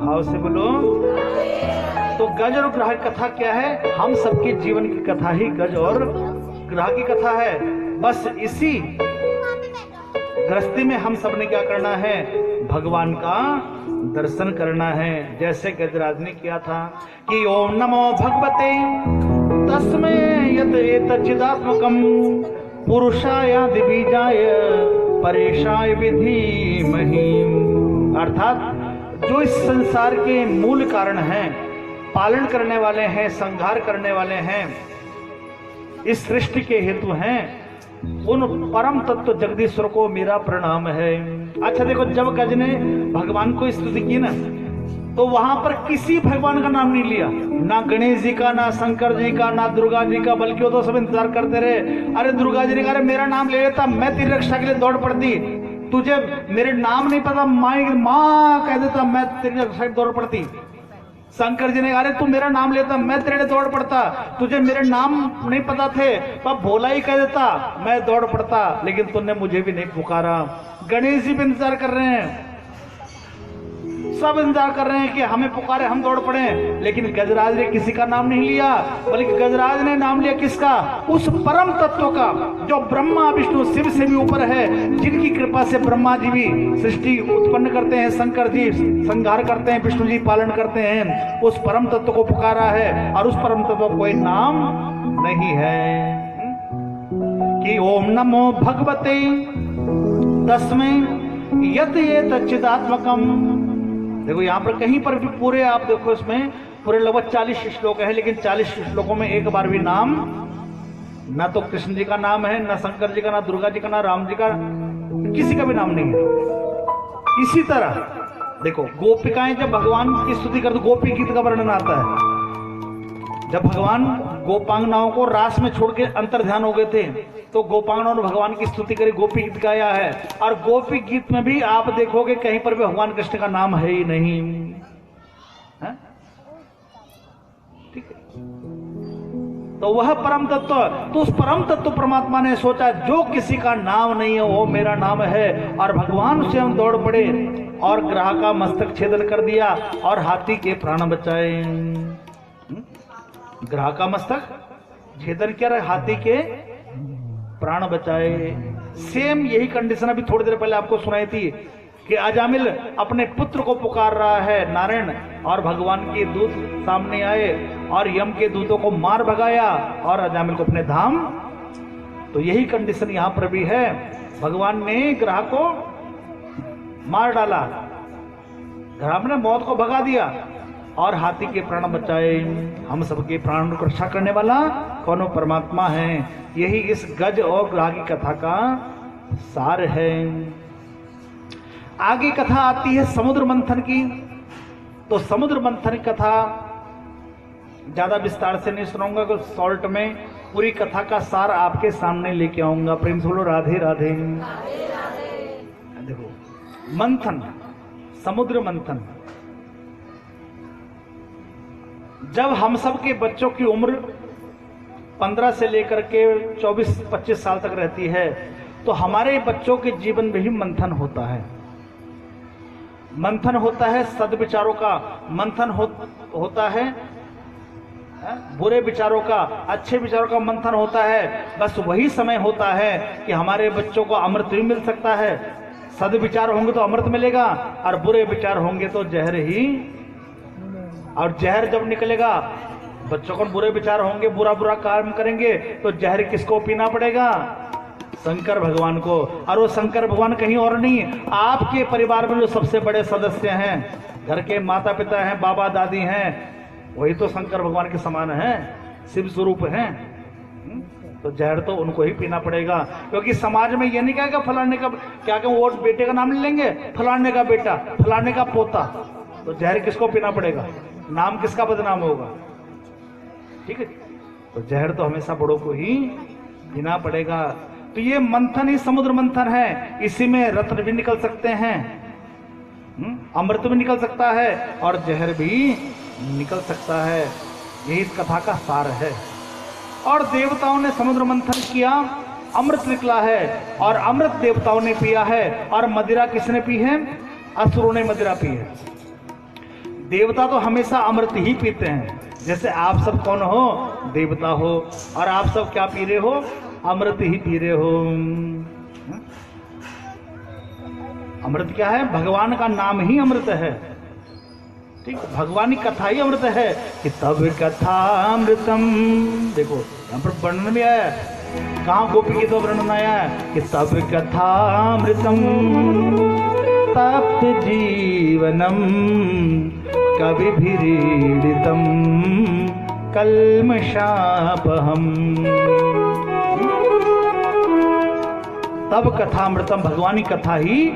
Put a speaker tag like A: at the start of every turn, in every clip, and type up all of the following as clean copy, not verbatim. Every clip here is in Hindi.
A: भाव से बोलो। तो गज और ग्राह की कथा क्या है? हम सबके जीवन की कथा ही गज और ग्राह की कथा है। बस इसी गृहस्थी में हम सब ने क्या करना है? भगवान का दर्शन करना है। जैसे गजराज ने किया था कि ओम नमो भगवते तस्मै यत एतच्चिदात्मकं पुरुषाय दिव्याय परेशाय विधीमहि। अर्थात जो इस संसार के मूल कारण हैं, पालन करने वाले हैं, संहार करने वाले हैं, इस सृष्टि के हेतु हैं, उन परम तत्व जगदीश्वर को मेरा प्रणाम है। अच्छा देखो, जब गज ने भगवान को स्तुति की ना, तो वहां पर किसी भगवान का नाम नहीं लिया, ना गणेश जी का, ना शंकर जी का, ना दुर्गा जी का, बल्कि वो तो सब इंतजार करते रहे। अरे दुर्गा जी ने कहा मेरा नाम ले लेता, मैं तेरी रक्षा के लिए दौड़ पड़ती। तुझे मेरे नाम नहीं पता, माँ कह देता, मैं तेरी रक्षा के लिए दौड़ पड़ती। शंकर जी ने कहा तू मेरा नाम लेता, मैं तेरे लिए दौड़ पड़ता। तुझे मेरे नाम नहीं पता थे, पर भोला ही कह देता, मैं दौड़ पड़ता, लेकिन तूने मुझे भी नहीं पुकारा। गणेश जी भी इंतजार कर रहे हैं, सब इंतजार कर रहे हैं कि हमें पुकारे, हम दौड़ पड़े, लेकिन गजराज ने किसी का नाम नहीं लिया, बल्कि गजराज ने नाम लिया किसका? उस परम तत्व का जो ब्रह्मा विष्णु शिव से भी ऊपर है, जिनकी कृपा से ब्रह्मा जी भी सृष्टि उत्पन्न करते हैं, शंकर जी संहार करते हैं, विष्णु जी पालन करते हैं। उस परम तत्व को पुकारा है, और उस परम तत्व को कोई नाम नहीं है कि ओम नमो भगवते तस्मै यत एतच्चिदात्मकम्। देखो यहाँ पर कहीं पर भी पूरे आप देखो, इसमें पूरे लगभग 40 श्लोक है, लेकिन 40 श्लोकों में एक बार भी नाम, ना तो कृष्ण जी का नाम है, ना शंकर जी का, ना दुर्गा जी का, ना राम जी का, किसी का भी नाम नहीं है। इसी तरह देखो, गोपिकाएं जब भगवान की स्तुति करते, गोपी गीत का वर्णन आता है। जब भगवान गोपांगनाओं को रास में छोड़ के अंतर ध्यान हो गए थे, तो गोपांगनाओं ने भगवान की स्तुति करी, गोपी गीत गाया है। और गोपी गीत में भी आप देखोगे कहीं पर भी भगवान कृष्ण का नाम है ही नहीं, है? ठीक है। तो वह परम तत्व, तो उस परम तत्व परमात्मा ने सोचा जो किसी का नाम नहीं है वो मेरा नाम है, और भगवान स्वयं दौड़ पड़े और ग्राह का मस्तक छेदन कर दिया और हाथी के प्राण बचाए। ग्राह का मस्तक छेदन किया, हाथी के प्राण बचाए। सेम यही कंडीशन अभी थोड़ी देर पहले आपको सुनाई थी कि अजामिल अपने पुत्र को पुकार रहा है, नारायण, और भगवान के दूत सामने आए और यम के दूतों को मार भगाया और अजामिल को अपने धाम। तो यही कंडीशन यहां पर भी है। भगवान ने ग्राह को मार डाला, ग्राह ने मौत को भगा दिया और हाथी के प्राण बचाए। हम सबके प्राण को रक्षा करने वाला कौन? परमात्मा है। यही इस गज और ग्राह की कथा का सार है। आगे कथा आती है समुद्र मंथन की। तो समुद्र मंथन कथा ज्यादा विस्तार से नहीं सुनाऊंगा, तो शॉर्ट में पूरी कथा का सार आपके सामने लेके आऊंगा। प्रेम से बोलो राधे राधे। देखो, मंथन, समुद्र मंथन, जब हम सब के बच्चों की उम्र 15 से लेकर के 24-25 साल तक रहती है, तो हमारे बच्चों के जीवन में ही मंथन होता है। मंथन होता है सद्विचारों का, मंथन होता है बुरे विचारों का, अच्छे विचारों का मंथन होता है। बस वही समय होता है कि हमारे बच्चों को अमृत भी मिल सकता है। सद्विचार होंगे तो अमृत मिलेगा, और बुरे विचार होंगे तो जहर ही। और जहर जब निकलेगा, बच्चों को बुरे विचार होंगे, बुरा बुरा काम करेंगे, तो जहर किसको पीना पड़ेगा? शंकर भगवान को। और वो शंकर भगवान कहीं और नहीं, आपके परिवार में जो सबसे बड़े सदस्य हैं, घर के माता पिता हैं, बाबा दादी हैं, वही तो शंकर भगवान के समान हैं, शिव स्वरूप हैं। तो जहर तो उनको ही पीना पड़ेगा, क्योंकि समाज में ये नहीं कहेगा फलाने का, क्या कहूँ, वो बेटे का नाम ले लेंगे, फलाने का बेटा, फलाने का पोता, तो जहर किसको पीना पड़ेगा? नाम किसका बदनाम होगा? ठीक है, तो जहर तो हमेशा बड़ों को ही पीना पड़ेगा। तो ये मंथन ही समुद्र मंथन है। इसी में रत्न भी निकल सकते हैं, अमृत भी निकल सकता है, और जहर भी निकल सकता है। यही इस कथा का सार है। और देवताओं ने समुद्र मंथन किया, अमृत निकला है, और अमृत देवताओं ने पिया है। और मदिरा किसने पी है? असुरों ने मदिरा पी है। देवता तो हमेशा अमृत ही पीते हैं। जैसे आप सब कौन हो? देवता हो। और आप सब क्या पी रहे हो? अमृत ही पी रहे हो। अमृत क्या है? भगवान का नाम ही अमृत है। ठीक, भगवान की कथा ही अमृत है कि तब कथा अमृतम। देखो यहाँ पर वर्णन भी आया, कहाँ गोपी की तो वर्णन आया है कि तब कथा अमृतम तप्त जीवनम कविभिरीडितम कल्मषापहम। तब कथा अमृतम, भगवान की कथा ही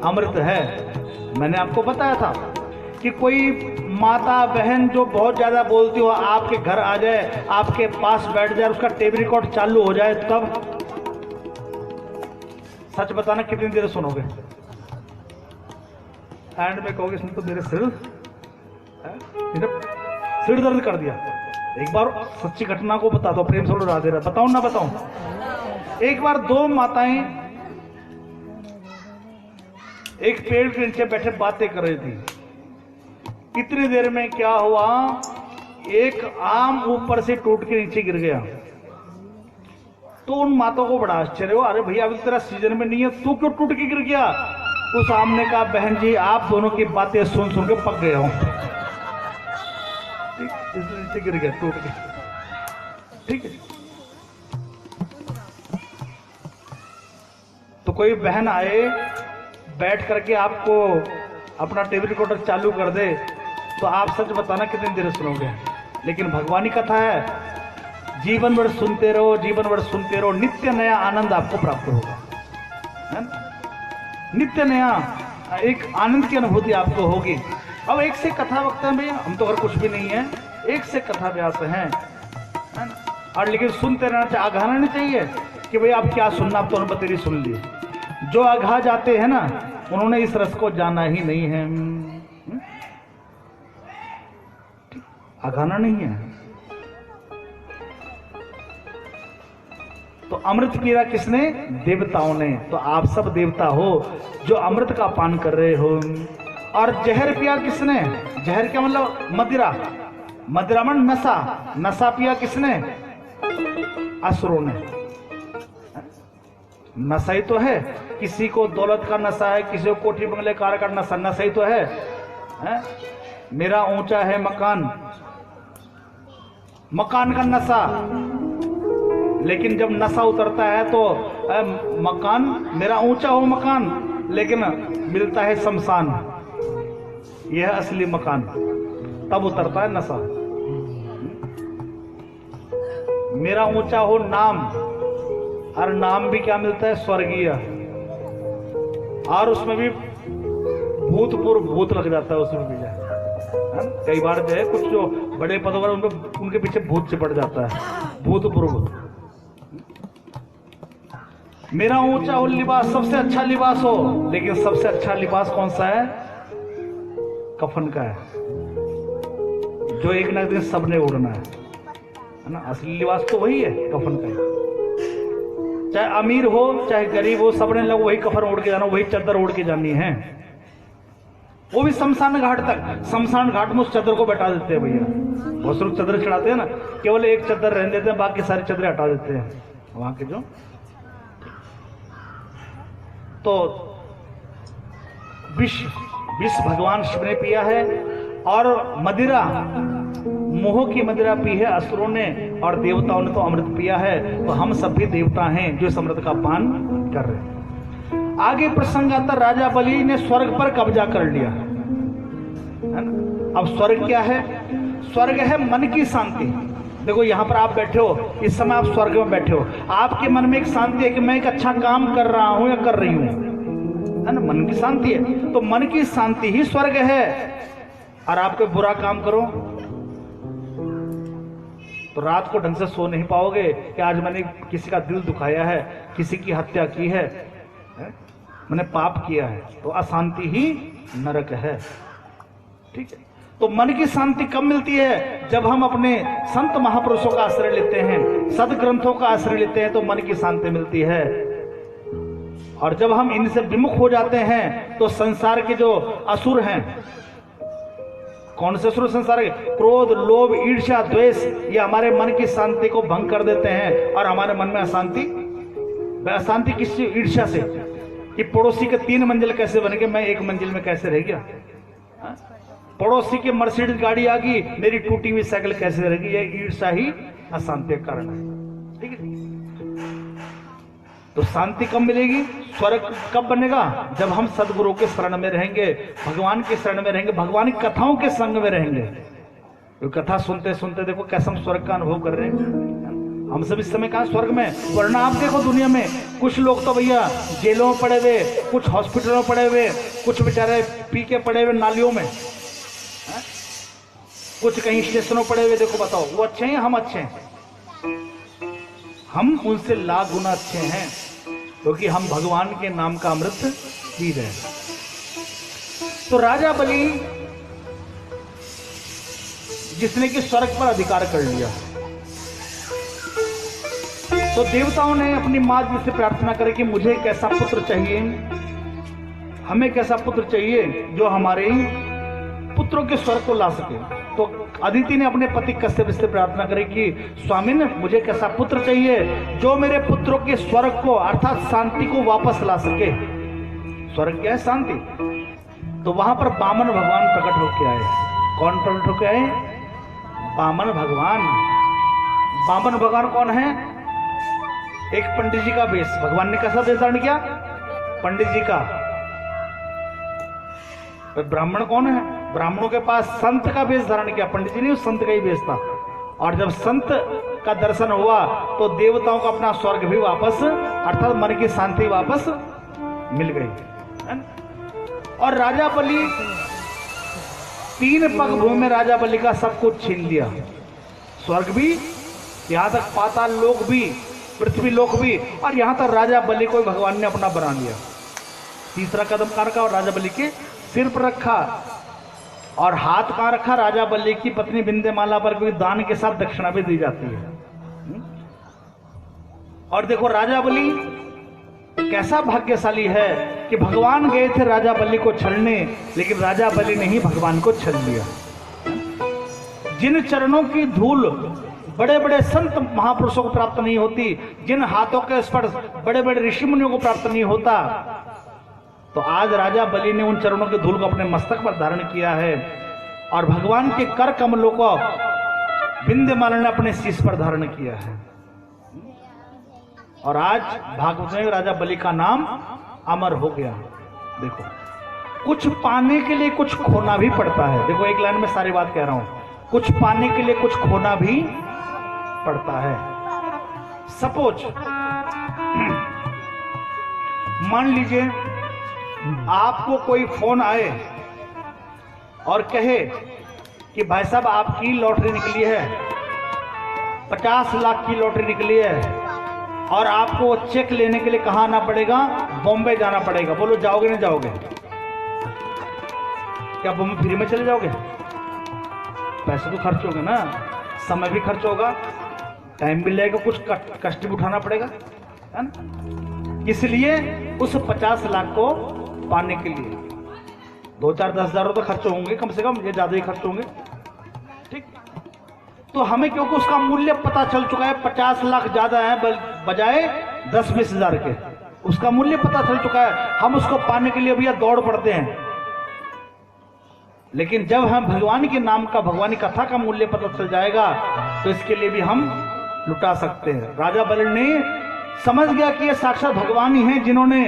A: अमृत है। मैंने आपको बताया था कि कोई माता बहन जो बहुत ज्यादा बोलती हो आपके घर आ जाए, आपके पास बैठ जाए, उसका टेप रिकॉर्ड चालू हो जाए, तब सच बताना कितनी देर सुनोगे? एंड में कहोगे इसने तो मेरे सिर दर्द कर दिया। एक बार सच्ची घटना को बता दो, प्रेम से राधे राधे। बताऊं ना बताऊं? एक बार दो माताएं एक पेड़ के नीचे बैठे बातें कर रही थी। इतनी देर में क्या हुआ, एक आम ऊपर से टूट के नीचे गिर गया। तो उन माताओं को बड़ा आश्चर्य हुआ, अरे भैया अभी तेरा सीजन में नहीं है, तू क्यों टूट के गिर गया? उस आम ने कहा, बहन जी आप दोनों की बातें सुन सुन के पक गया हूं। नीचे गिर गया टूट के। ठीक है, तो कोई बहन आए बैठ करके आपको अपना टेप रिकॉर्डर चालू कर दे तो आप सच बताना कितनी देर सुनोगे? लेकिन भगवान की कथा है, जीवन भर सुनते रहो, जीवन भर सुनते रहो, नित्य नया आनंद आपको प्राप्त होगा, है ना? नित्य नया एक आनंद की अनुभूति आपको होगी। अब एक से कथा वक्ता में हम तो और कुछ भी नहीं है, एक से कथा व्यास है ना? और लेकिन सुनते रहना चाहिए, आघाना नहीं चाहिए कि भाई आप क्या सुनना, आप तो बतेरी सुन लिए। जो आघा जाते हैं ना उन्होंने इस रस को जाना ही नहीं है। आघाना नहीं है। तो अमृत पिया किसने? देवताओं ने। तो आप सब देवता हो जो अमृत का पान कर रहे हो। और जहर पिया किसने? जहर क्या मतलब? मदिरा। मदिरा मन नशा। नशा पिया किसने? असुरों ने। नशा ही तो है, किसी को दौलत का नशा है, किसी को कोठी बंगले कार का नशा, नशा ही तो है? मेरा ऊंचा है मकान, मकान का नशा। लेकिन जब नशा उतरता है तो मकान, मेरा ऊंचा हो मकान, लेकिन मिलता है शमशान, यह है असली मकान, तब उतरता है नशा। मेरा ऊंचा हो नाम, और नाम भी क्या मिलता है? स्वर्गीय। और उसमें भी भूतपूर्व भूत लग जाता है उसमें भी। कई बार जो है कुछ जो बड़े पदों पर उनके पीछे भूत चिपट जाता है, भूतपूर्व। मेरा ऊंचा हो लिबास, सबसे अच्छा लिबास हो, लेकिन सबसे अच्छा लिबास कौन सा है? कफन का है, जो एक ना दिन सबने ओढ़ना है ना? असली लिबास तो वही है, कफन का है। चाहे अमीर हो चाहे गरीब हो, सबने लोग वही कफन ओढ़ के जाना, वही चादर ओढ़ के जानी है, वो भी शमशान घाट तक। शमशान घाट में उस चादर को बैठा देते हैं भैया। बहुत लोग चादर चढ़ाते हैं ना, केवल एक चादर रहने देते हैं, बाकी सारी चादरें हटा देते हैं वहां के जो। तो विष भगवान शिव ने पिया है, और मदिरा, मोह की मदिरा पी है असुरों ने, और देवताओं ने तो अमृत पिया है। तो हम सब भी देवता हैं जो इस अमृत का पान कर रहे हैं। आगे प्रसंग आता, राजा बलि ने स्वर्ग पर कब्जा कर लिया, है ना? अब स्वर्ग क्या है? स्वर्ग है मन की शांति। देखो यहां पर आप बैठे हो, इस समय आप स्वर्ग में बैठे हो, आपके मन में एक शांति है कि मैं एक अच्छा काम कर रहा हूं या कर रही हूं, है ना? मन की शांति है। तो मन की शांति ही स्वर्ग है। और आप कोई बुरा काम करो तो रात को ढंग से सो नहीं पाओगे कि आज मैंने किसी का दिल दुखाया है, किसी की हत्या की है, मैंने पाप किया है, तो अशांति ही नरक है। ठीक है, तो मन की शांति कब मिलती है? जब हम अपने संत महापुरुषों का आश्रय लेते हैं, सदग्रंथों का आश्रय लेते हैं, तो मन की शांति मिलती है। और जब हम इनसे विमुख हो जाते हैं तो संसार के जो असुर हैं, कौन से सुर संसार के? क्रोध, लोभ, ईर्ष्या, द्वेष, ये हमारे मन की शांति को भंग कर देते हैं और हमारे मन में अशांति। अशांति किससे? ईर्ष्या से, कि पड़ोसी के 3 मंजिल कैसे बन गए, मैं 1 मंजिल में कैसे रह गया। पड़ोसी की मर्सिडीज गाड़ी आ गई, मेरी टूटी हुई साइकिल कैसे रह गई। ये ईर्ष्या ही अशांति का कारण है। ठीक है, तो शांति कब मिलेगी? स्वर्ग कब बनेगा? जब हम सदगुरु के शरण में रहेंगे, भगवान के शरण में रहेंगे, भगवान की कथाओं के संग में रहेंगे। तो कथा सुनते सुनते देखो कैसे हम स्वर्ग का अनुभव कर रहे हैं। हम सब इस समय कहाँ स्वर्ग में। वरना आप देखो दुनिया में कुछ लोग तो भैया जेलों में पड़े हुए, कुछ हॉस्पिटलों में पड़े हुए, कुछ बेचारे पी के पड़े हुए नालियों में, कुछ कहीं स्टेशनों पड़े हुए। देखो बताओ, वो अच्छे हैं, हम अच्छे हैं? हम उनसे लाख गुना अच्छे हैं, क्योंकि हम भगवान के नाम का अमृत पी रहे हैं। तो राजा बलि जिसने कि स्वर्ग पर अधिकार कर लिया, तो देवताओं ने अपनी मां जी से प्रार्थना करी कि मुझे एक ऐसा पुत्र चाहिए, हमें एक ऐसा पुत्र चाहिए जो हमारे पुत्रों के स्वर्ग को ला सके। तो अदिति ने अपने पति कश्यप से प्रार्थना करी कि स्वामिन, मुझे एक ऐसा पुत्र चाहिए जो मेरे पुत्रों के स्वर्ग को अर्थात शांति को वापस ला सके। स्वर्ग क्या है? शांति। तो वहां पर वामन भगवान प्रकट होकर आए। कौन प्रकट होकर आए? वामन भगवान। वामन भगवान कौन है? एक पंडित जी का वेश। भगवान ने कैसा वेश धारण किया? पंडित जी का। ब्राह्मण कौन है? ब्राह्मणों के पास संत का वेश धारण किया। पंडित जी नहीं, संत का ही वेश था। और जब संत का दर्शन हुआ तो देवताओं को अपना स्वर्ग भी वापस अर्थात मन की शांति वापस मिल गई। और राजा बलि 3 पग भूमि में राजा बलि का सब कुछ छीन लिया। स्वर्ग भी, यहां तक पाताल लोक भी, पृथ्वी लोक भी, और यहां तक राजा बलि को भगवान ने अपना बना लिया। तीसरा कदम कहां रखा? और राजा बलि के सिर पर रखा। और हाथ कहां रखा? राजा बलि की पत्नी विंध्यमाला पर, कोई दान के साथ दक्षिणा भी दी जाती है। और देखो राजा बलि कैसा भाग्यशाली है कि भगवान गए थे राजा बलि को छलने, लेकिन राजा बलि ने ही भगवान को छल लिया। जिन चरणों की धूल बड़े बड़े संत महापुरुषों को प्राप्त नहीं होती, जिन हाथों के स्पर्श बड़े बड़े ऋषि मुनियों को प्राप्त नहीं होता, तो आज राजा बलि ने उन चरणों की धूल को अपने मस्तक पर धारण किया है। और भगवान के कर कमलों को विंध्यमाला ने अपने शीश पर धारण किया है। और आज भागवत में राजा बलि का नाम अमर हो गया। देखो, कुछ पाने के लिए कुछ खोना भी पड़ता है। देखो, एक लाइन में सारी बात कह रहा हूं, कुछ पाने के लिए कुछ खोना भी पड़ता है। सपोज मान लीजिए आपको कोई फोन आए और कहे कि भाई साहब आपकी लॉटरी निकली है, 50 लाख की लॉटरी निकली है, और आपको चेक लेने के लिए कहां आना पड़ेगा? बॉम्बे जाना पड़ेगा। बोलो जाओगे नहीं जाओगे? क्या बॉम्बे फ्री में चले जाओगे? पैसे तो खर्च होंगे ना, समय भी खर्च होगा, टाइम भी लगेगा, कुछ कष्ट भी उठाना पड़ेगा, है ना? इसलिए उस 50 लाख को पाने के लिए 2-4-10 हज़ार तो खर्च होंगे कम से कम, ये ज्यादा ही खर्च होंगे। ठीक, तो हमें क्योंकि उसका मूल्य पता चल चुका है, 50 लाख ज्यादा है बजाय 10-20 हज़ार के, उसका मूल्य पता चल चुका है। हम उसको पाने के लिए भैया दौड़ पड़ते हैं। लेकिन जब हम भगवान के नाम का, भगवान की कथा का मूल्य पता चल जाएगा, तो इसके लिए भी हम लुटा सकते हैं। राजा बलि ने समझ गया कि ये साक्षात भगवान ही हैं, जिन्होंने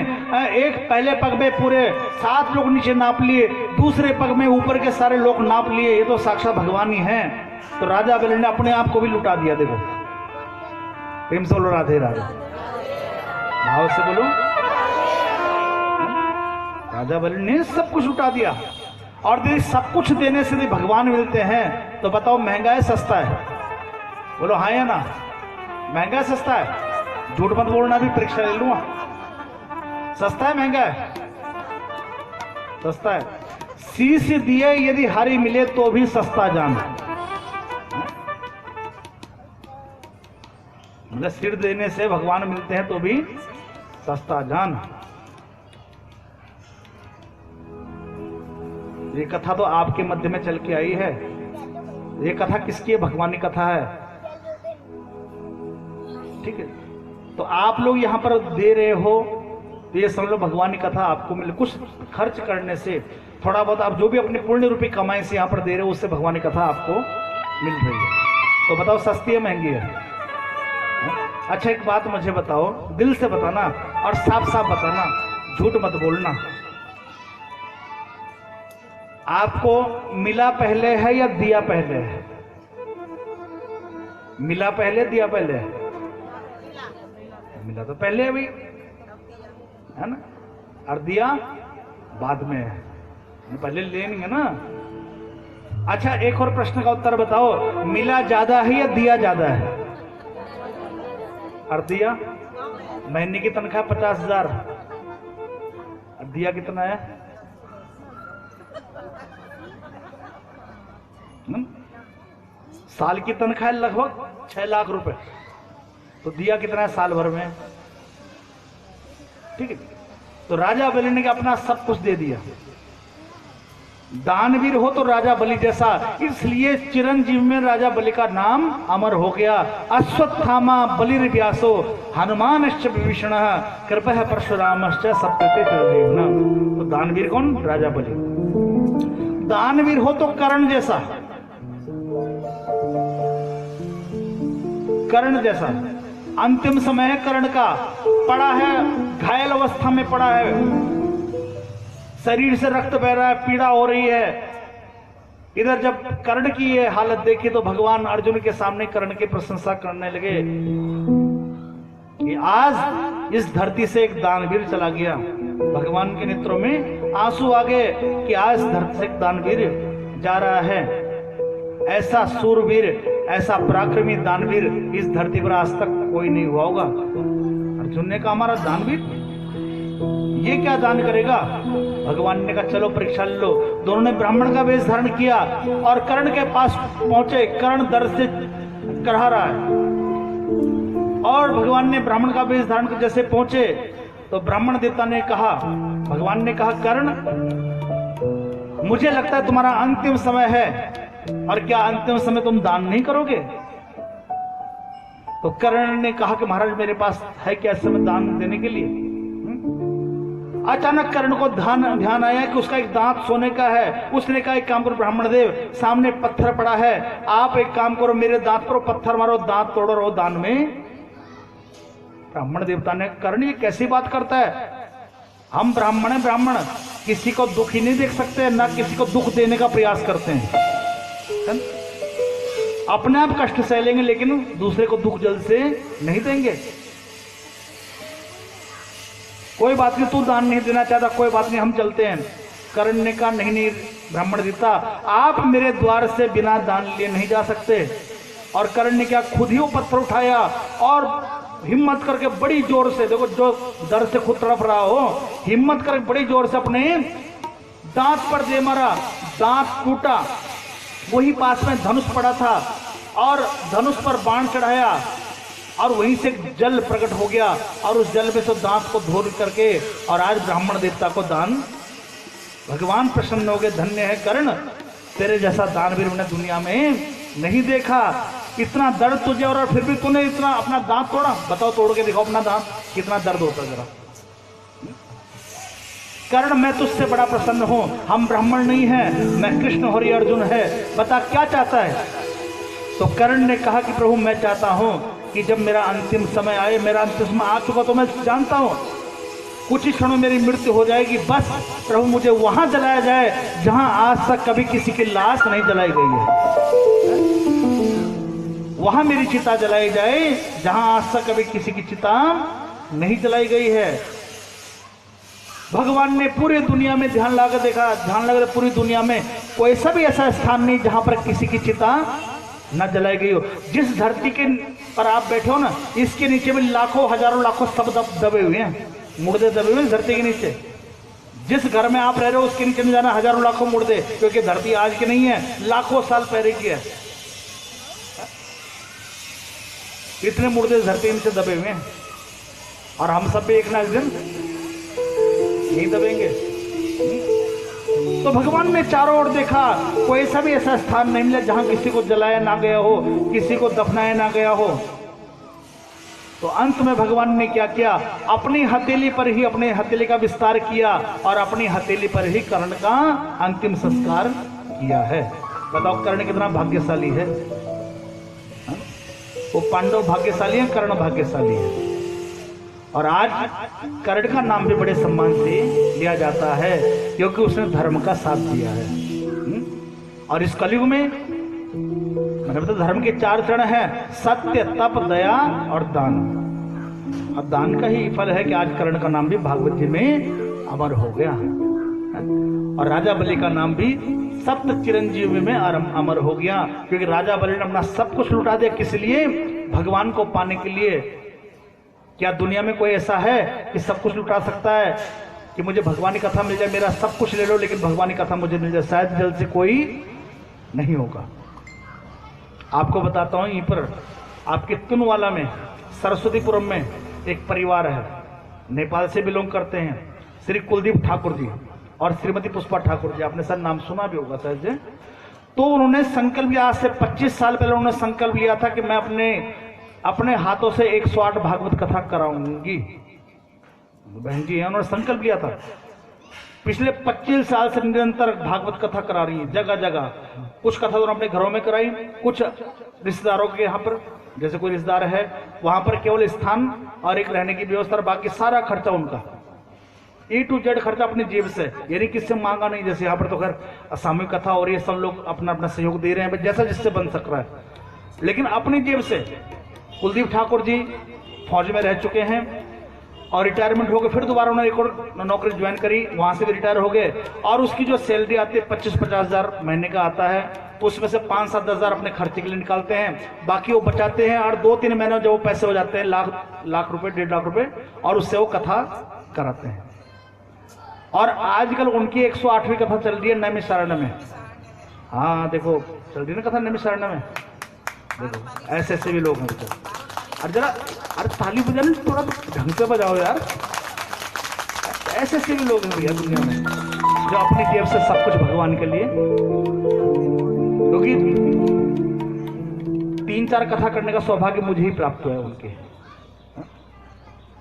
A: एक पहले पग में पूरे 7 लोग नीचे नाप लिए, दूसरे पग में ऊपर के सारे लोग नाप लिए, ये तो साक्षात भगवान ही हैं। तो राजा बलि ने अपने आप को भी लुटा दिया। देखो, प्रेम से बोलो राधे राधे, भाव से बोलो। राजा बलि ने सब कुछ लुटा दिया। और यदि सब कुछ देने से भी भगवान मिलते हैं, तो बताओ महंगा है सस्ता है? बोलो हाँ या ना? महंगा है सस्ता है? झूठ मत बोलना, भी परीक्षा ले लूंगा। सस्ता है महंगा है? सस्ता है। शीश दिए यदि हरि मिले तो भी सस्ता जान। मतलब सिर देने से भगवान मिलते हैं तो भी सस्ता जान। ये कथा तो आपके मध्य में चल के आई है। ये कथा किसकी है? भगवानी कथा है, ठीक है। तो आप लोग यहाँ पर दे रहे हो तो ये समझ लो भगवानी कथा आपको मिले। कुछ खर्च करने से थोड़ा बहुत आप जो भी अपने पुण्य रूपी कमाई से यहाँ पर दे रहे हो, उससे भगवानी कथा आपको मिल रही है। तो बताओ सस्ती है महंगी है? अच्छा एक बात मुझे बताओ, दिल से बताना और साफ साफ बताना, झूठ मत बोलना। आपको मिला पहले है या दिया पहले है? मिला पहले दिया पहले है? मिला तो पहले है भाई, है ना, और दिया बाद में है, पहले लेंगे ना। अच्छा एक और प्रश्न का उत्तर बताओ, मिला ज्यादा है या दिया ज्यादा है? और दिया? महीने की तनख्वाह 50,000, और दिया कितना है? साल की तनख्वाह लगभग 6 लाख रुपए, तो दिया कितना है साल भर में? ठीक है। तो राजा बलि ने अपना सब कुछ दे दिया। दानवीर हो तो राजा बलि जैसा, इसलिए चिरंजीव में राजा बलि का नाम अमर हो गया। अश्वत्थामा बलिर्व्यासो हनुमानश्च विभीषण कृपः परशुरामश्च सप्तते चिरंजीविनः। तो दानवीर कौन? राजा बलि। दानवीर हो तो कर्ण जैसा, कर्ण जैसा। अंतिम समय है कर्ण का, पड़ा है घायल अवस्था में पड़ा है, शरीर से रक्त बह रहा है, पीड़ा हो रही है। इधर जब कर्ण की ये हालत देखी तो भगवान अर्जुन के सामने कर्ण की प्रशंसा करने लगे कि आज इस धरती से एक दानवीर चला गया। भगवान के नेत्रों में आंसू आ गए कि आज धरती से एक दानवीर जा रहा है। ऐसा सूरवीर, ऐसा पराक्रमी दानवीर इस धरती पर आज तक कोई नहीं हुआ होगा। अर्जुन ने कहा हमारा दानवीर ये क्या दान करेगा? भगवान ने कहा चलो परीक्षा ले लो। दोनों ने ब्राह्मण का वेश धारण किया और कर्ण के पास पहुंचे। कर्ण दर्द से करहा रहा है और भगवान ने ब्राह्मण का वेश धारण कर जैसे पहुंचे तो ब्राह्मण देवता ने कहा, भगवान ने कहा कर्ण मुझे लगता है तुम्हारा अंतिम समय है, और क्या अंतिम समय तुम दान नहीं करोगे? तो कर्ण ने कहा कि महाराज मेरे पास है क्या इस समय दान देने के लिए? अचानक कर्ण को ध्यान आया कि उसका एक दांत सोने का है। उसने कहा एक काम करो ब्राह्मण देव, सामने पत्थर पड़ा है, आप एक काम करो मेरे दांत पर पत्थर मारो, दांत तोड़ो रहो दान में। ब्राह्मण देवता ने, कर्ण ये कैसी बात करता है? हम ब्राह्मण हैं, ब्राह्मण किसी को दुख ही नहीं देख सकते, ना किसी को दुख देने का प्रयास करते हैं। अपने आप कष्ट सह लेंगे लेकिन दूसरे को दुख जल्द से नहीं देंगे। कोई बात नहीं, तू दान नहीं देना चाहता, कोई बात नहीं, हम चलते हैं। कर्ण ने कहा नहीं ब्राह्मण देवता, आप मेरे द्वार से बिना दान लिए नहीं जा सकते। और कर्ण ने क्या, खुद ही वो पत्थर उठाया और हिम्मत करके बड़ी जोर से, देखो जो दर्द से खुद तड़प रहा हो, हिम्मत करके बड़ी जोर से अपने दांत पर दे मारा, दांत टूटा। वही पास में धनुष पड़ा था और धनुष पर बाण चढ़ाया और वहीं से जल प्रकट हो गया और उस जल में से दांत को धो करके, और आज ब्राह्मण देवता को दान, भगवान प्रसन्न हो गए। धन्य है कर्ण, तेरे जैसा दानवीर मैंने दुनिया में नहीं देखा। इतना दर्द तुझे और फिर भी तूने इतना अपना दांत तोड़ा। बताओ तोड़ के दिखाओ अपना दांत, कितना दर्द होता जरा। कर्ण मैं तुझसे बड़ा प्रसन्न हूं, हम ब्राह्मण नहीं हैं, मैं कृष्ण हरि अर्जुन है, बता क्या चाहता है? तो कर्ण ने कहा कि प्रभु मैं चाहता हूं कि जब मेरा अंतिम समय आए, मेरा अंतिम समय आ चुका तो मैं जानता हूं कुछ ही क्षणों मेरी मृत्यु हो जाएगी, बस प्रभु मुझे वहां जलाया जाए जहां आज तक कभी किसी की लाश नहीं जलाई गई है। वहां मेरी चिता जलाई जाए जहां आज तक कभी किसी की चिता नहीं जलाई गई है। भगवान ने पूरी दुनिया में ध्यान लगा देखा, ध्यान लगा पूरी दुनिया में कोई सा भी ऐसा स्थान नहीं जहां पर किसी की चिता न जलाई गई हो। जिस धरती के पर आप बैठे हो ना, इसके नीचे में लाखों हजारों लाखों सब दबे हुए हैं, मुर्दे दबे हुए हैं धरती के नीचे। जिस घर में आप रह रहे हो उसके नीचे में जाना हजारों लाखों मुर्दे, क्योंकि धरती आज की नहीं है, लाखों साल पहले की है। इतने मुर्दे धरती के नीचे दबे हुए हैं और हम सब भी एक ना एक दिन यही दबेंगे। तो भगवान ने चारों ओर देखा, कोई ऐसा भी ऐसा स्थान नहीं मिला जहां किसी को जलाया ना गया हो, किसी को दफनाया ना गया हो। तो अंत में भगवान ने क्या किया, अपनी हथेली पर ही अपने हथेली का विस्तार किया और अपनी हथेली पर ही कर्ण का अंतिम संस्कार किया है। बताओ कर्ण कितना भाग्यशाली है। वो पांडव भाग्यशाली है, कर्ण भाग्यशाली है। और आज कर्ण का नाम भी बड़े सम्मान से लिया जाता है क्योंकि उसने धर्म का साथ दिया है। और इस कलयुग में मतलब तो धर्म के 4 चरण हैं, सत्य, तप, दया और दान। और दान का ही फल है कि आज कर्ण का नाम भी भागवत जी में अमर हो गया और राजा बलि का नाम भी सप्त चिरंजीवी में अमर हो गया, क्योंकि राजा बलि ने अपना सब कुछ लुटा दिया। किस लिए? भगवान को पाने के लिए। क्या दुनिया में कोई ऐसा है कि सब कुछ लुटा सकता है कि मुझे भगवान की कथा मिल जाए, मेरा सब कुछ ले लो लेकिन भगवान की कथा मुझे मिल जाए? शायद जल्द से कोई नहीं होगा। आपको बताता हूं, यहीं पर आपके तुनवाला में सरस्वतीपुरम में एक परिवार है, नेपाल से बिलोंग करते हैं, श्री कुलदीप ठाकुर जी और श्रीमती पुष्पा ठाकुर जी। आपने सर नाम सुना भी होगा शायद से। तो उन्होंने संकल्प लिया, आज से 25 साल पहले उन्होंने संकल्प लिया था कि मैं अपने हाथों से 108 भागवत कथा कराऊंगी। बहन जी है, उन्होंने संकल्प लिया था। पिछले 25 साल से निरंतर भागवत कथा करा रही है जगह जगह। कुछ कथा तो अपने घरों में कराई, कुछ रिश्तेदारों के यहाँ पर, जैसे कोई रिश्तेदार है वहां पर केवल स्थान और एक रहने की व्यवस्था, बाकी सारा खर्चा उनका A to Z खर्चा अपनी जेब से, यानी किससे मांगा नहीं। जैसे यहाँ पर तो खैर सामूहिक कथा हो रही है, सब लोग अपना अपना सहयोग दे रहे हैं जैसा जिससे बन सक रहा है, लेकिन अपनी जेब से। कुलदीप ठाकुर जी फौज में रह चुके हैं और रिटायरमेंट हो गए, फिर दोबारा उन्होंने एक और नौकरी ज्वाइन करी, वहां से भी रिटायर हो गए। और उसकी जो सैलरी आती है 25-50 हजार महीने का आता है, उसमें से 5-7 हजार अपने खर्चे के लिए निकालते हैं, बाकी वो बचाते हैं। और 2-3 महीने जब वो पैसे हो जाते हैं लाख रुपए, 1.5 लाख रुपए, और उससे वो कथा कराते हैं। और आजकल उनकी 108वीं कथा चल रही है नैमिषारण्य में। हाँ देखो चल रही है ना कथा नैमिषारण्य में, देखो ऐसे ऐसे भी लोग हैं। अरे जरा अरे ताली बजाने थोड़ा ढंग से बजाओ यार। ऐसे ऐसे भी लोग हैं भैया दुनिया में जो अपनी जेब से सब कुछ भगवान के लिए, क्योंकि 3-4 कथा करने का सौभाग्य मुझे ही प्राप्त हुआ है उनके।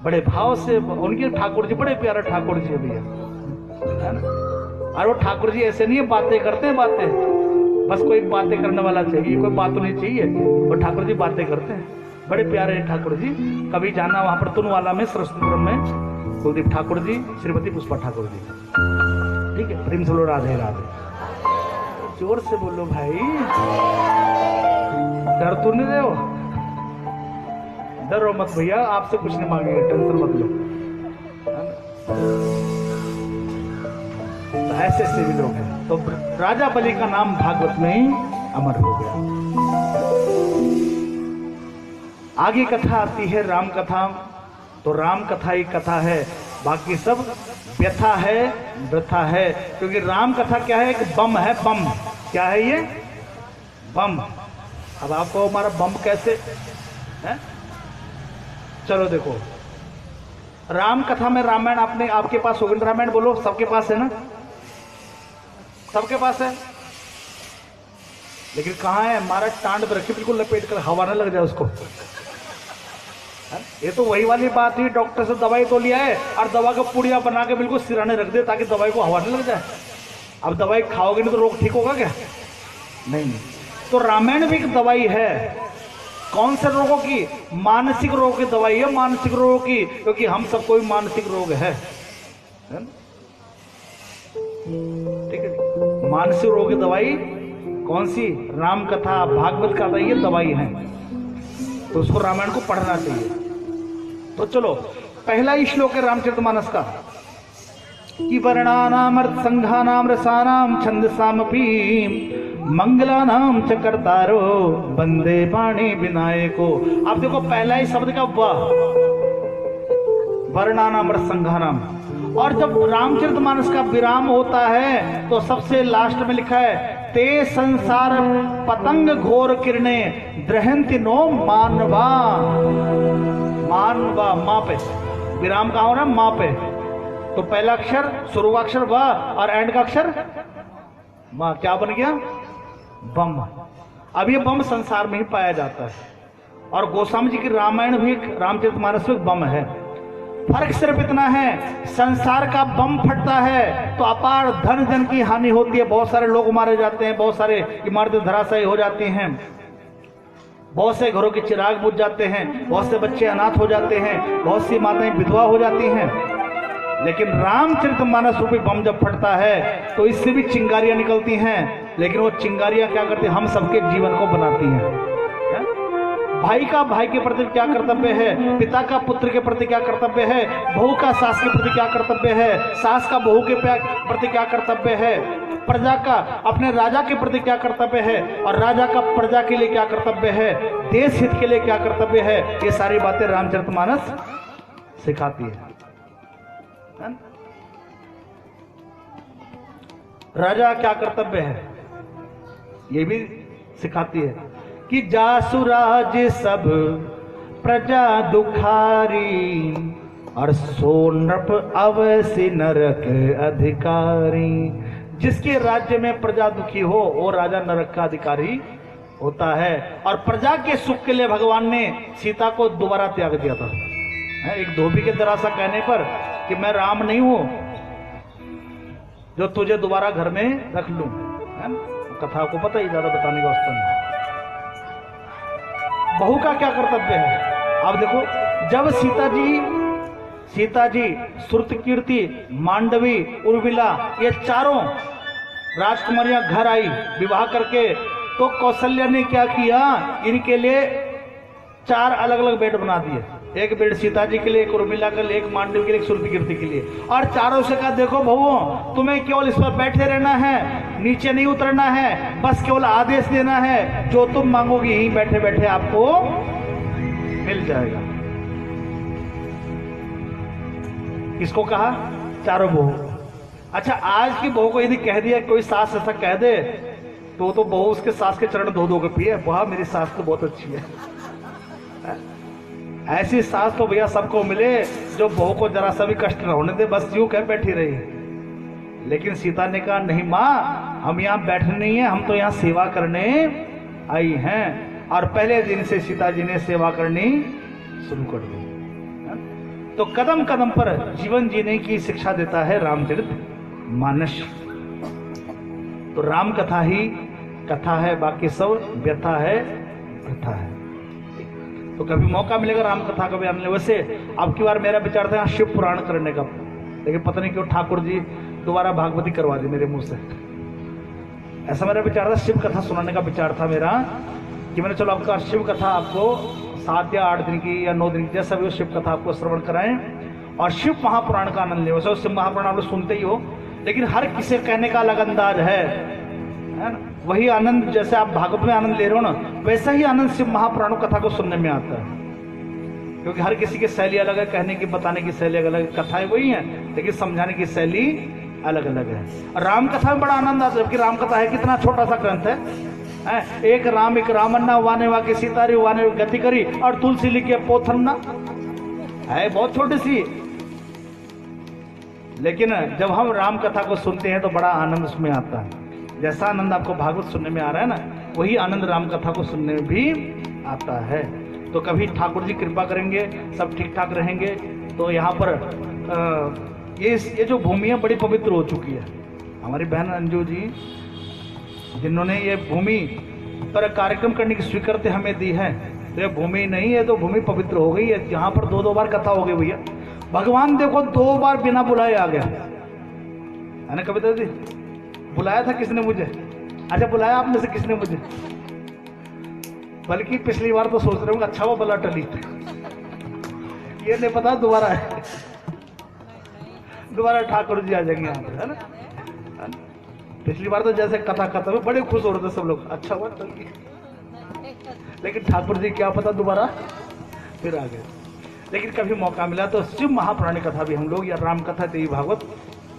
A: बड़े भाव से उनके ठाकुर जी, बड़े प्यारे ठाकुर जी भैया, है ना। और वो ठाकुर जी ऐसे नहीं है बातें करते हैं, बातें बस कोई बातें करने वाला चाहिए, कोई बात नहीं चाहिए, वो ठाकुर जी बातें करते हैं। बड़े प्यारे ठाकुर जी। कभी जाना वहां पर तुनवाला में सरस्वतीपुरम में, कुलदीप ठाकुर जी, श्रीमती पुष्पा ठाकुर जी, ठीक है। प्रेम से बोलो राधे राधे। जोर से बोलो भाई, डर तो नहीं रहे हो? डरो मत भैया, आपसे कुछ नहीं मांगेंगे, टेंशन मत लो। तो ऐसे ऐसे भी लोग हैं। तो राजा बलि का नाम भागवत में ही अमर हो गया। आगे कथा आती है राम कथा। तो राम कथा ही कथा है, बाकी सब व्यथा है, व्यथा है। क्योंकि राम कथा क्या है? एक बम है, बम। क्या है ये? बम। अब आपको हमारा बम कैसे है? चलो देखो, राम कथा में रामायण आपके पास होगी, रामायण बोलो, सबके पास है ना? सबके पास है, लेकिन कहाँ है? हमारा टांड पर रखी, बिल्कुल लपेट कर, हवा ना लग जाए उसको। ये तो वही वाली बात हुई, डॉक्टर से दवाई तो लिया है और दवा का पुड़िया बना के बिल्कुल सिराने रख दे ताकि दवाई को हवा नहीं लग जाए। अब दवाई खाओगे नहीं तो रोग ठीक होगा क्या? नहीं। तो रामायण भी एक दवाई है। कौन से रोगों की? मानसिक रोग की दवाई है, मानसिक रोगों की, क्योंकि हम सबको भी मानसिक रोग है। ठीक है, मानसिक रोग की दवाई कौन सी? राम कथा, भागवत कथा, ये दवाई है। तो उसको रामायण को पढ़ना चाहिए। तो चलो, पहला ही श्लोक है रामचरितमानस का कि वर्णानाम अर्थ संघानाम रसानाम छंदसामपि मंगलानाम च कर्तारो वंदे पाणि विनायको। आप देखो पहला ही शब्द का वाह, वर्णानाम अर्थ संघानाम। और जब रामचरितमानस का विराम होता है तो सबसे लास्ट में लिखा है ते संसार पतंग घोर किरणे द्रहंति नो मानवा। मानवा, माँ पे विराम कहाँ हो रहा है? माँ पे। तो पहला अक्षर शुरुआक्षर व और एंड का अक्षर म, क्या बन गया? बम। अब ये बम संसार में ही पाया जाता है और गोस्वामी जी की रामायण भी रामचरितमानस में बम है। फर्क सिर्फ इतना है, संसार का बम फटता है तो अपार धन जन की हानि होती है, बहुत सारे लोग मारे जाते हैं, बहुत सारे इमारतें धराशायी हो जाती हैं, बहुत से घरों के चिराग बुझ जाते हैं, बहुत से बच्चे अनाथ हो जाते हैं, बहुत सी माताएं विधवा हो जाती हैं। लेकिन रामचरितमानस रूपी बम जब फटता है तो इससे भी चिंगारियां निकलती हैं, लेकिन वो चिंगारियां क्या करती हैं? हम सबके जीवन को बनाती हैं। भाई का भाई के प्रति क्या कर्तव्य है, पिता का पुत्र के प्रति क्या कर्तव्य है, बहू का सास के प्रति क्या कर्तव्य है, सास का बहू के प्रति क्या कर्तव्य है, प्रजा का अपने राजा के प्रति क्या कर्तव्य है और राजा का प्रजा के लिए क्या कर्तव्य है, देश हित के लिए क्या कर्तव्य है, ये सारी बातें रामचरितमानस सिखाती है। राजा क्या कर्तव्य है ये भी सिखाती है कि जासुराज सब प्रजा दुखारी और सोनप अवसि नरक अधिकारी। जिसके राज्य में प्रजा दुखी हो वो राजा नरक का अधिकारी होता है। और प्रजा के सुख के लिए भगवान ने सीता को दोबारा त्याग दिया था। एक धोबी के जरा सा कहने पर कि मैं राम नहीं हूं जो तुझे दोबारा घर में रख लूं, कथा को पता ही, ज्यादा बताने का वास्ता नहीं। बहू का क्या कर्तव्य है? आप देखो, जब सीता जी श्रुतकीर्ति, मांडवी, उर्मिला ये चारों राजकुमारियां घर आई विवाह करके, तो कौशल्या ने क्या किया? इनके लिए 4 अलग अलग बेड बना दिए। एक बेड सीता जी के लिए, एक उर्मिला के लिए, एक मांडवी के लिए, एक श्रुतकीर्ति के लिए। और चारों से कहा देखो बहुओं, तुम्हें केवल इस पर बैठे रहना है, नीचे नहीं उतरना है, बस केवल आदेश देना है, जो तुम मांगोगी यहीं बैठे बैठे आपको मिल जाएगा। किसको कहा? चारों बहू। अच्छा, आज की बहू को यदि कह दिया, कोई सास ऐसा कह दे तो बहू उसके सास के चरण धो के पिए, वाह मेरी सास तो बहुत अच्छी है। ऐसी सास तो भैया सबको मिले जो बहू को जरा सा भी कष्ट न होने दे, बस यूं कह बैठी रही। लेकिन सीता ने कहा नहीं माँ, हम यहाँ बैठने नहीं है, हम तो यहाँ सेवा करने आई हैं। और पहले दिन से सीता जी ने सेवा करनी शुरू कर दी। तो कदम कदम पर जीवन जीने की शिक्षा देता है रामचरितमानस। तो राम कथा ही कथा है, बाकी सब व्यथा है, प्रथा है। तो कभी मौका मिलेगा राम कथा का बयान। वैसे अब की बार मेरा विचार था शिव पुराण करने का, लेकिन पता नहीं क्यों ठाकुर जी दोबारा भागवती करवा दी मेरे मुंह से। ऐसा मेरा विचार था, शिव कथा सुनाने का विचार था मेरा, कि मैंने चलो आपका शिव कथा आपको 7 या 8 दिन की या 9 दिन की जैसा भी हो शिव कथा आपको श्रवण कराएं और शिव महापुराण का आनंद ले। वैसे शिव महापुराण आप लोग सुनते ही हो, लेकिन हर किसी कहने का अलग अंदाज है ना। वही आनंद जैसे आप भागवत में आनंद ले रहे हो ना, वैसा ही आनंद शिव महापुराण कथा को सुनने में आता है। क्योंकि हर किसी की शैली अलग है, कहने की बताने की शैली अलग है, कथाएं वही हैं लेकिन समझाने की शैली अलग अलग है। राम कथा में बड़ा आनंद आता है, जबकि राम कथा है कितना छोटा सा ग्रंथ है। एक राम एक रामन्ना वाने वाके सीतारी वाने गति करी और तुलसी लिखे पोथन्ना है, बहुत छोटी सी। लेकिन जब हम राम कथा को सुनते हैं तो बड़ा आनंद उसमें आता है। जैसा आनंद आपको भागवत सुनने में आ रहा है ना, वही आनंद राम कथा को सुनने में भी आता है। तो कभी ठाकुर जी कृपा करेंगे, सब ठीक ठाक रहेंगे, तो यहाँ पर ये जो भूमि है बड़ी पवित्र हो चुकी है। हमारी बहन अंजू जी जिन्होंने ये भूमि पर कार्यक्रम करने की स्वीकृति हमें दी है, तो ये भूमि नहीं है तो भूमि पवित्र हो गई है। यहाँ पर 2-2 बार कथा हो गई भैया। भगवान देखो 2 बार बिना बुलाए आ गया है ना। कविता जी बुलाया था किसने मुझे? अच्छा, बुलाया आप में से किसने मुझे? बल्कि पिछली बार तो सोच रहे हूँ अच्छा वो बला टली, ये नहीं पता दोबारा है, दोबारा ठाकुर जी आ जाएंगे यहाँ पे, है ना। पिछली बार तो जैसे कथा कथा में बड़े खुश हो रहे थे सब लोग, अच्छा हुआ टल गई। लेकिन ठाकुर जी क्या पता दोबारा फिर आ गए। लेकिन कभी मौका मिला तो शिव महापुराण कथा भी हम लोग, या राम कथा देवी भागवत,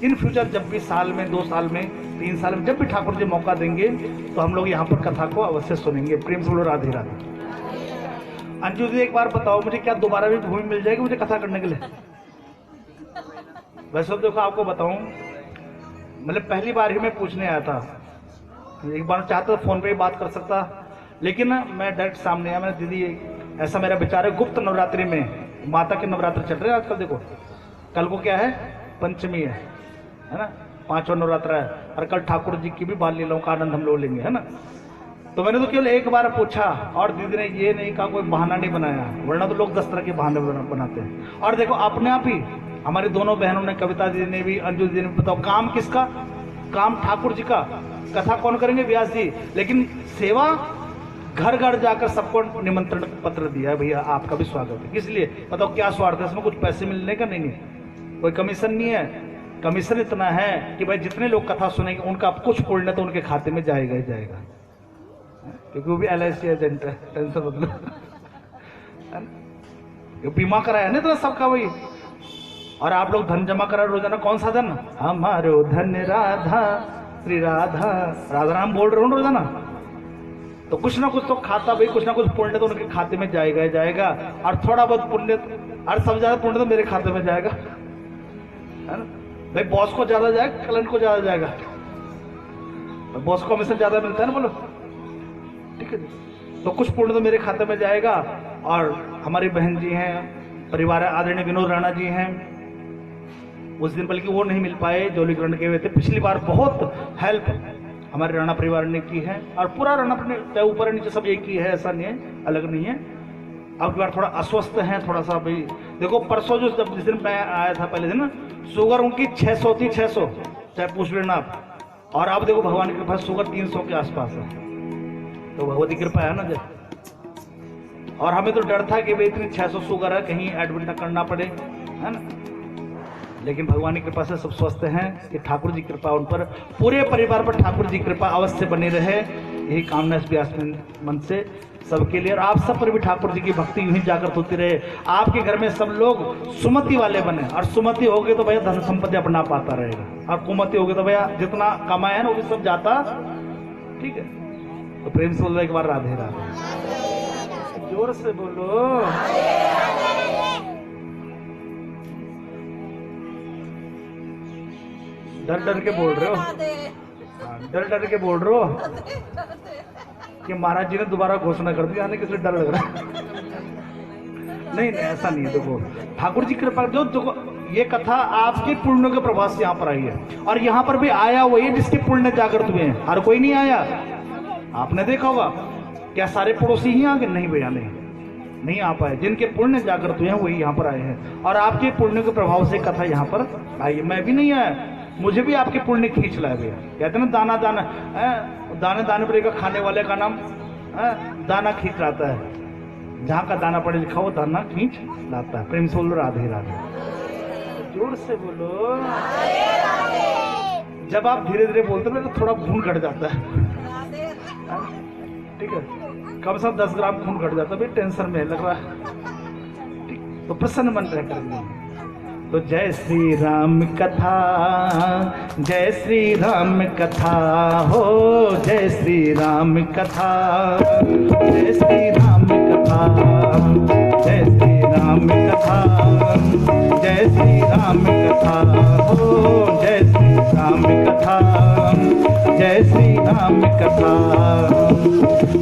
A: इन फ्यूचर जब भी साल में 2 साल में 3 साल में जब भी ठाकुर जी मौका देंगे तो हम लोग यहाँ पर कथा को अवश्य सुनेंगे। प्रेम से बोलो राधे राधे। अंजू जी एक बार बताओ मुझे, क्या दोबारा भी भूमि मिल जाएगी मुझे कथा करने के लिए? वैसे तो देखो आपको बताऊं, मतलब पहली बार ही मैं पूछने आया था, एक बार चाहता तो फोन पे ही बात कर सकता, लेकिन ना मैं डायरेक्ट सामने आया। मैंने दीदी ऐसा मेरा विचार है, गुप्त नवरात्रि में माता के नवरात्र चल रहे हैं आजकल, देखो कल को क्या है, पंचमी है ना, 5वां नवरात्र है, और कल ठाकुर जी की भी बाल लीलाओं का आनंद हम लोग लेंगे, है ना। तो मैंने तो केवल एक बार पूछा, और दीदी ने ये नहीं कहा, कोई बहाना नहीं बनाया, वरना तो लोग 10 तरह के बहाने बनाते हैं। और देखो अपने आप ही हमारी दोनों बहनों ने, कविता दीदी ने भी, अंजू दीदी ने, बताओ काम किसका, काम ठाकुर जी का, कथा कौन करेंगे, व्यास जी, लेकिन सेवा घर घर जाकर सबको निमंत्रण पत्र दिया है, भैया आपका भी स्वागत है। किस लिए बताओ, क्या स्वार्थ है इसमें, कुछ पैसे मिलने का? नहीं, कोई कमीशन नहीं है। कमीशन इतना है कि भाई जितने लोग कथा सुनेंगे उनका कुछ पुण्य तो उनके खाते में जाएगा ही जाएगा, क्योंकि वो भी LIC एजेंट है, टेंशन मतलब बीमा कराया ना, तो सबका वही। और आप लोग धन जमा करा रोजाना, कौन सा धन, हमारो धन राधा, श्री राधा, राधा नाम बोल रहे हो रोजाना, तो कुछ ना कुछ तो खाता, भाई कुछ ना कुछ पुण्य तो उनके खाते में जाएगा ही जाएगा। और थोड़ा बहुत पुण्य, और सबसे ज्यादा पुण्य तो मेरे खाते में जाएगा, है ना भाई। बॉस को ज्यादा जाएगा, क्लाइंट को ज्यादा जाएगा, बॉस को हमेशा ज्यादा मिलता है ना, बोलो ठीक है। तो कुछ पुण्य तो मेरे खाते में जाएगा। और हमारी बहन जी हैं, परिवार आदरणीय विनोद राणा जी हैं, उस दिन बल्कि वो नहीं मिल पाए, जोलीग्रहण के हुए थे। पिछली बार बहुत हेल्प हमारे राणा परिवार ने की है, और पूरा राणा ऊपर नीचे सब एक ही है, ऐसा नहीं है, अलग नहीं है। अब की बार थोड़ा अस्वस्थ हैं, थोड़ा सा भाई। देखो परसों जो जब जिस दिन मैं आया था पहले दिन, शुगर उनकी 600 थी, 600, चाहे पूछ लेना आप। और अब देखो भगवान की कृपा शुगर 300 के आसपास है, तो भगवती कृपा है ना जब। और हमें तो डर था कि भाई इतनी 600 शुगर है, कहीं एडमिट ना करना पड़े, है ना। लेकिन भगवान की कृपा से सब स्वस्थ हैं, कि ठाकुर जी कृपा उन पर, पूरे परिवार पर ठाकुर जी कृपा अवश्य बनी रहे, यही कामना इस व्यास मन से सबके लिए। और आप सब पर भी ठाकुर जी की भक्ति यूं ही जागृत होती रहे, आपके घर में सब लोग सुमति वाले बने। और सुमति हो गए तो भैया धन संपत्ति अपना पाता रहेगा, और कुमति हो गए तो भैया जितना कमाया है ना वो भी सब जाता, ठीक है। तो प्रेम से बोलो एक बार राधे राधे, जोर से बोलो। डर डर के बोल रहे हो, डर डर के बोल रहे हो कि महाराज जी ने दोबारा घोषणा कर दी, आने किसी डर लग रहा है। नहीं ऐसा नहीं है। देखो ठाकुर जी कृपा, जो देखो ये कथा आपके पुण्यों के प्रभाव से यहाँ पर आई है, और यहाँ पर भी आया वही जिसके पुण्य जागृत हुए हैं, हर कोई नहीं आया। आपने देखा होगा क्या सारे पड़ोसी ही आ गए? नहीं भैया, नहीं आ पाए। जिनके पुण्य जागृत हुए हैं वही यहाँ पर आए हैं, और आपके पुण्य के प्रभाव से कथा यहाँ पर आई। मैं भी नहीं आया, मुझे भी आपके पुण्य खींच लाया भैया। कहते ना दाना दाना, दाने दाने पर खाने वाले का नाम दाना खींच लाता है, जहाँ का दाना पड़े लिखा वो दाना खींच लाता है। प्रेम से बोलो राधे राधे, जोर से बोलो। जब आप धीरे धीरे बोलते हो तो थोड़ा खून घट जाता है, ठीक है, कम से कम 10 ग्राम खून घट जाता है, भाई टेंशन में लग रहा है, ठीक। तो प्रसन्न मन रह कर। तो जय श्री राम कथा, जय श्री राम कथा हो, जय श्री राम कथा, जय श्री राम कथा, जय श्री राम कथा, जय श्री राम कथा हो, जय श्री राम कथा, जय श्री राम कथा।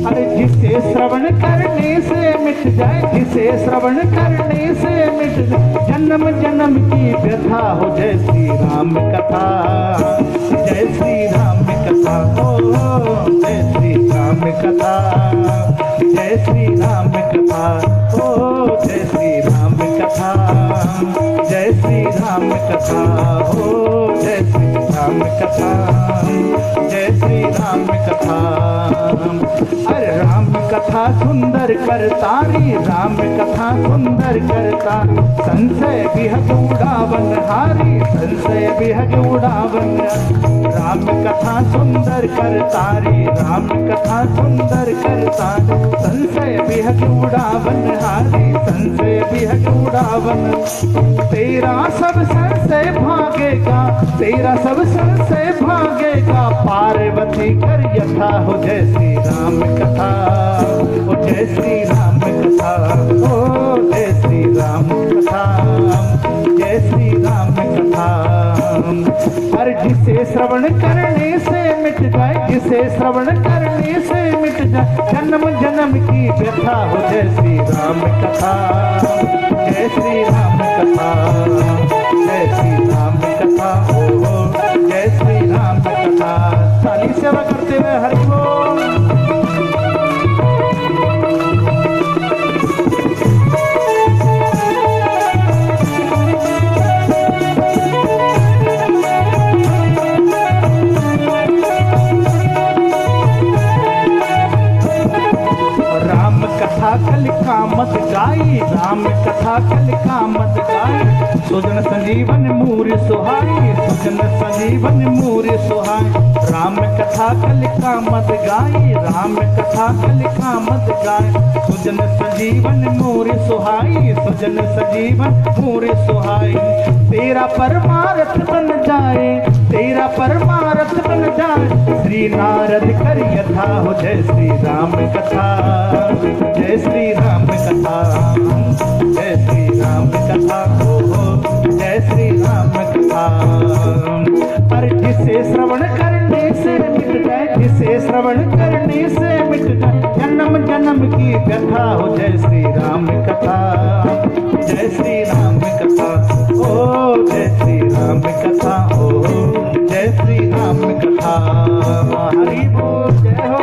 A: अरे जिसे श्रवण करने से मिट जाए, जिसे श्रवण करने से मिट जाए जन्म जन्म की व्यथा हो, जय श्री राम कथा, जय श्री राम कथा हो, जय श्री राम कथा, जय श्री राम कथा हो, जय श्री राम कथा, जय श्री राम कथा हो, जय श्री राम कथा, जय श्री राम कथा। अरे राम कथा सुंदर करतारी, राम कथा सुंदर करता, संशय बिहग उड़ावन हारी, संशय बिहग उड़ावन। राम कथा सुंदर करतारी, राम कथा सुंदर करता, संशय बिहग उड़ावन हारी, संशय बिहग उड़ावन। तेरा सब संशय भागेगा, तेरा सब संशय भागेगा, पार्वती कर यथा हो, जय श्री राम कथा, ओ जय श्री राम कथा, ओ जय श्री राम कथा, जय श्री राम कथा। करने से मिट जाए, जिसे श्रवण करने से मिट जाए जन्म जन्म की व्यथा हो। जय श्री राम कथा, जय श्री राम कथा, जय श्री राम कथा हो, जय श्री राम कथा। साली सेवा करते हुए हरि बोल। कल कामत गाई, राम कथा कल कामत गाई, सुजन संजीवन मूर सुहाई, सुजन संजीवन मूर सुहाई। राम कथा कल कामत गाई, राम कथा कल कामत गाई, सुजन संजीवन मूर सुहाई, सुजन संजीवन मूर सुहाई। तेरा परमारथ बन जाए, तेरा परमारथ बन जाए, श्री नारद कर यथा हो। जय श्री राम कथा, जय श्री राम कथा, जय श्री राम कथा हो, जय श्री राम कथा। पर जिसे श्रवण करने से मिट जाए, जिसे श्रवण करने से मिट जाए जन्म जन्म की व्यथा हो। जय श्री राम कथा, जय श्री राम कथा ओ, जय श्री राम कथा ओ, जय श्री राम कथा। हरि बोल, जय हो।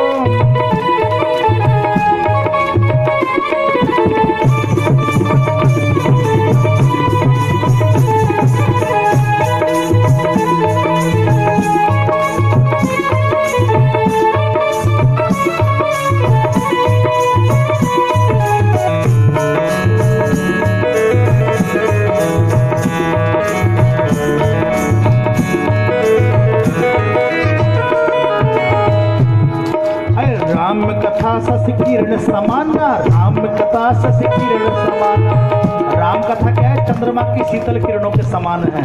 A: राम कथा सस किरण समाना, राम कथा सस किरण समाना। राम कथा क्या है? चंद्रमा की शीतल किरणों के समान है।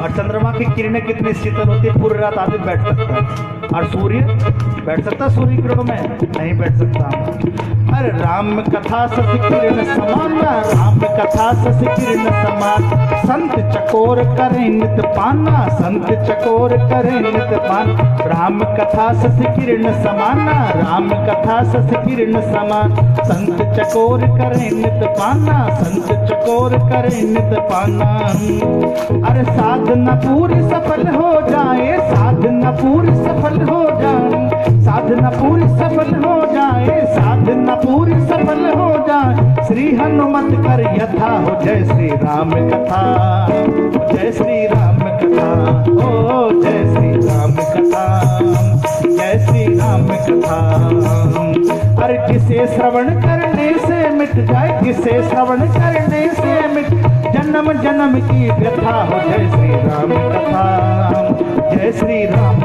A: और चंद्रमा की किरणें कितनी शीतल होती है, पूरी रात आदमी बैठ सकता है। और सूर्य बैठ सकता है सूर्य किरणों में? नहीं बैठ सकता। अरे राम कथा सस किरण समाना, राम कथा सस किरण समान। संत चकोर करे नित पाना, संत चकोर करे नित पान। राम कथा सस किरण समाना, राम कथा सस किरण समान। संत चकोर करे नित पाना, संत चकोर करे नित पाना। अरे साधना पूरी सफल हो जाए, साधना पूरी सफल हो जाए, साधना पूरी सफल हो जाए, साधना पूरी सफल हो जाए। श्री हनुमत कर यथा हो। जय श्री राम कथा, जय श्री राम कथा ओ, जय श्री राम कथा, जय श्री राम कथा। अरे जिसे श्रवण करने से मिट जाए, जिसे श्रवण करने से मिट जन्म जन्म की व्यथा हो। जय श्री राम कथा, जय श्री राम